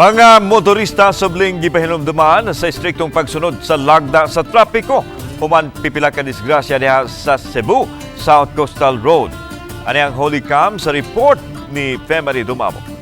Mga motorista subling gipahinumduman sa istriktong pagsunod sa lagda sa trapiko human pipila ka disgrasya diha sa Cebu South Coastal Road. Ani ang Holy Cam sa report ni Femari Dumamo.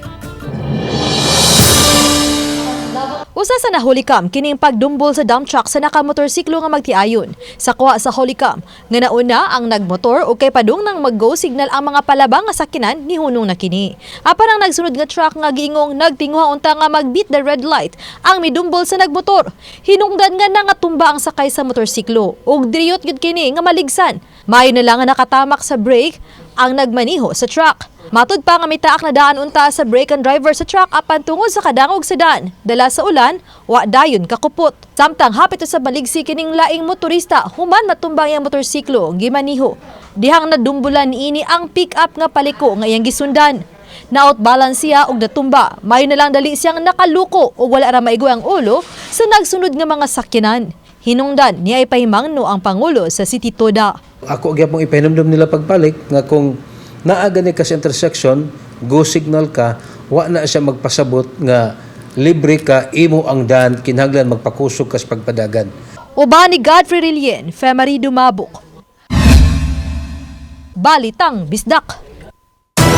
Usa sa nahulikam kining pagdumbol sa dump truck sa nakamotorsiklo nga magtiayon. Sa kuha sa hulikam nga nauna ang nagmotor o kay padung nang mag-go signal ang mga palabang nga sakinan ni hunong na kini. Apan ang nagsunod nga truck nga giingong nagtinguha unta nga mag-beat the red light ang midumbol sa nagmotor. Hinungdan nga na nga tumba ang sakay sa motorsiklo ug driyot gyud kini nga maligsan. Mayo na lang nga nakatamak sa brake ang nagmaniho sa truck. Matud pa nga may taak na daan unta sa brake ang driver sa truck apan tungod sa kadangog sa daan. Dala sa ulan, wa dayon kakupot. Samtang hapit sa baligsi kining laing motorista, human matumbang iyang motorsiklo, gimaniho. Dihang nadumbulan ini ang pick-up nga paliko nga iyang gisundan. Naot balance siya og natumba. Mayo na lang dali siyang nakaluko o wala ra maigwa ang ulo sa nagsunod nga mga sakyanan. Hinungdan niya ipahimangno ang Pangulo sa City Toda. Ako gyapon ipahinumdum nila pagbalik nga kung naa gani ka sa intersection, go signal ka, wa na siya magpasabot nga libre ka, imo ang daan, kinahanglan magpakusog ka sa pagpadagan. Uban ni Godfrey Rilien, Femari Dumabok. Balitang Bisdak.